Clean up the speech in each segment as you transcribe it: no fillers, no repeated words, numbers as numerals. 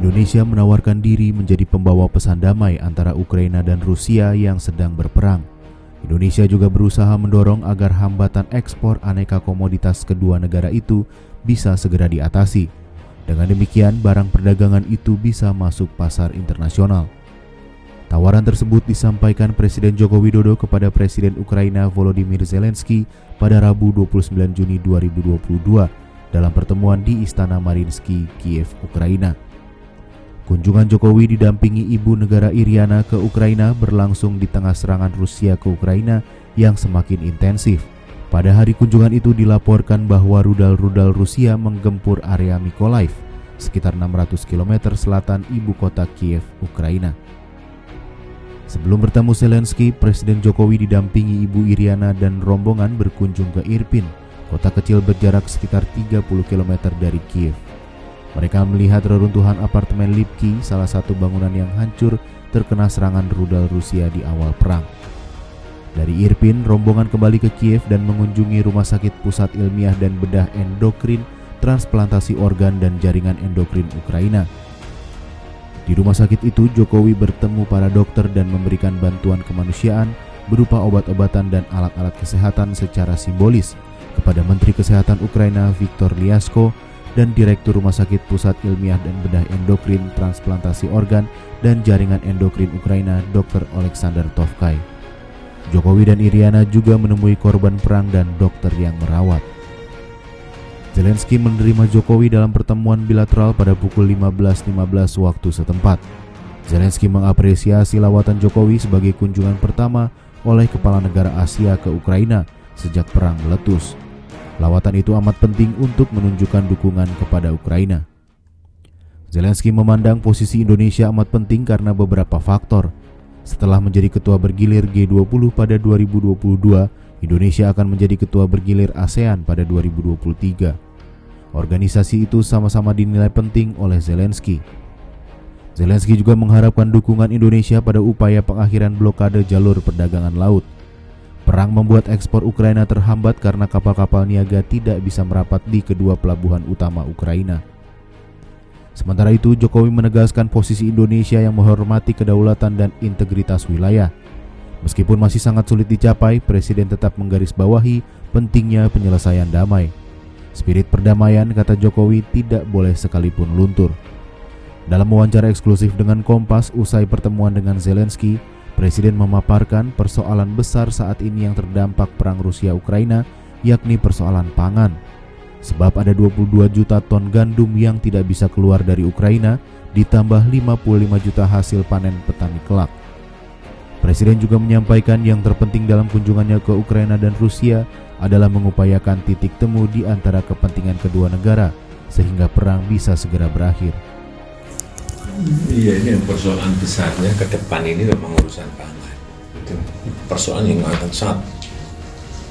Indonesia menawarkan diri menjadi pembawa pesan damai antara Ukraina dan Rusia yang sedang berperang. Indonesia juga berusaha mendorong agar hambatan ekspor aneka komoditas kedua negara itu bisa segera diatasi. Dengan demikian, barang perdagangan itu bisa masuk pasar internasional. Tawaran tersebut disampaikan Presiden Joko Widodo kepada Presiden Ukraina Volodymyr Zelensky pada Rabu 29 Juni 2022 dalam pertemuan di Istana Mariinsky, Kiev, Ukraina. Kunjungan Jokowi didampingi ibu negara Iryana ke Ukraina berlangsung di tengah serangan Rusia ke Ukraina yang semakin intensif. Pada hari kunjungan itu dilaporkan bahwa rudal-rudal Rusia menggempur area Mykolaiv, sekitar 600 km selatan ibu kota Kiev, Ukraina. Sebelum bertemu Zelensky, Presiden Jokowi didampingi ibu Iryana dan rombongan berkunjung ke Irpin, kota kecil berjarak sekitar 30 km dari Kiev. Mereka melihat reruntuhan apartemen Lipki, salah satu bangunan yang hancur terkena serangan rudal Rusia di awal perang. Dari Irpin, rombongan kembali ke Kiev dan mengunjungi Rumah Sakit Pusat Ilmiah dan Bedah Endokrin, Transplantasi Organ dan Jaringan Endokrin Ukraina. Di rumah sakit itu, Jokowi bertemu para dokter dan memberikan bantuan kemanusiaan berupa obat-obatan dan alat-alat kesehatan secara simbolis kepada Menteri Kesehatan Ukraina Viktor Lyasko dan Direktur Rumah Sakit Pusat Ilmiah dan Bedah Endokrin, Transplantasi Organ dan Jaringan Endokrin Ukraina Dr. Alexander Tovkai. Jokowi dan Iryana juga menemui korban perang dan dokter yang merawat. Zelensky menerima Jokowi dalam pertemuan bilateral pada pukul 15.15 waktu setempat. Zelensky mengapresiasi lawatan Jokowi sebagai kunjungan pertama oleh kepala negara Asia ke Ukraina sejak perang meletus. Lawatan itu amat penting untuk menunjukkan dukungan kepada Ukraina. Zelensky memandang posisi Indonesia amat penting karena beberapa faktor. Setelah menjadi ketua bergilir G20 pada 2022, Indonesia akan menjadi ketua bergilir ASEAN pada 2023. Organisasi itu sama-sama dinilai penting oleh Zelensky. Zelensky juga mengharapkan dukungan Indonesia pada upaya pengakhiran blokade jalur perdagangan laut. Perang membuat ekspor Ukraina terhambat karena kapal-kapal niaga tidak bisa merapat di kedua pelabuhan utama Ukraina. Sementara itu, Jokowi menegaskan posisi Indonesia yang menghormati kedaulatan dan integritas wilayah. Meskipun masih sangat sulit dicapai, Presiden tetap menggarisbawahi pentingnya penyelesaian damai. Spirit perdamaian, kata Jokowi, tidak boleh sekalipun luntur. Dalam wawancara eksklusif dengan Kompas usai pertemuan dengan Zelensky, Presiden memaparkan persoalan besar saat ini yang terdampak perang Rusia-Ukraina, yakni persoalan pangan. Sebab ada 22 juta ton gandum yang tidak bisa keluar dari Ukraina, ditambah 55 juta hasil panen petani kelak. Presiden juga menyampaikan yang terpenting dalam kunjungannya ke Ukraina dan Rusia adalah mengupayakan titik temu di antara kepentingan kedua negara, sehingga perang bisa segera berakhir. Iya, ini yang persoalan besarnya ke depan ini memang urusan pangan. Itu persoalan yang akan sangat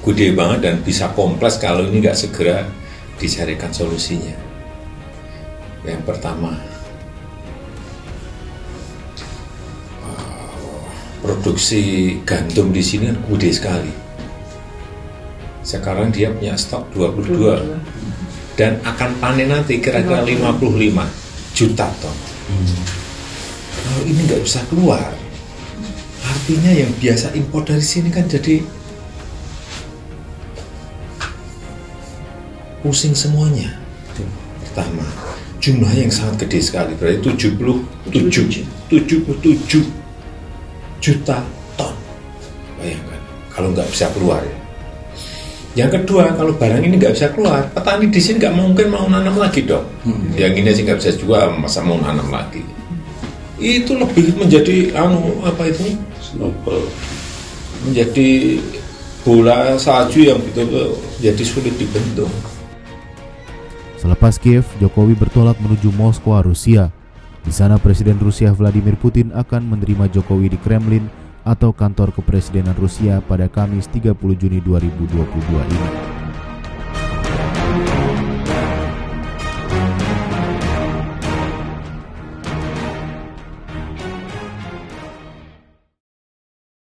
gede banget dan bisa kompleks kalau ini nggak segera dicarikan solusinya. Yang pertama, produksi gandum di sini kan gede sekali. Sekarang dia punya stok 22 dan akan panen nanti kira-kira 55 juta ton. Kalau ini nggak bisa keluar, artinya yang biasa impor dari sini kan jadi pusing semuanya. Pertama, jumlahnya yang sangat gede sekali, berarti 77 juta ton. Bayangkan, kalau nggak bisa keluar ya. Yang kedua, kalau barang ini nggak bisa keluar, petani di sini nggak mungkin mau nanam lagi dong. Yang ini sih nggak bisa jual, masa mau nanam lagi? Itu lebih menjadi snowball, menjadi bola salju yang betul-betul jadi sulit dibentuk. Selepas Kiev, Jokowi bertolak menuju Moskwa, Rusia. Di sana Presiden Rusia Vladimir Putin akan menerima Jokowi di Kremlin atau kantor kepresidenan Rusia pada Kamis 30 Juni 2022 ini.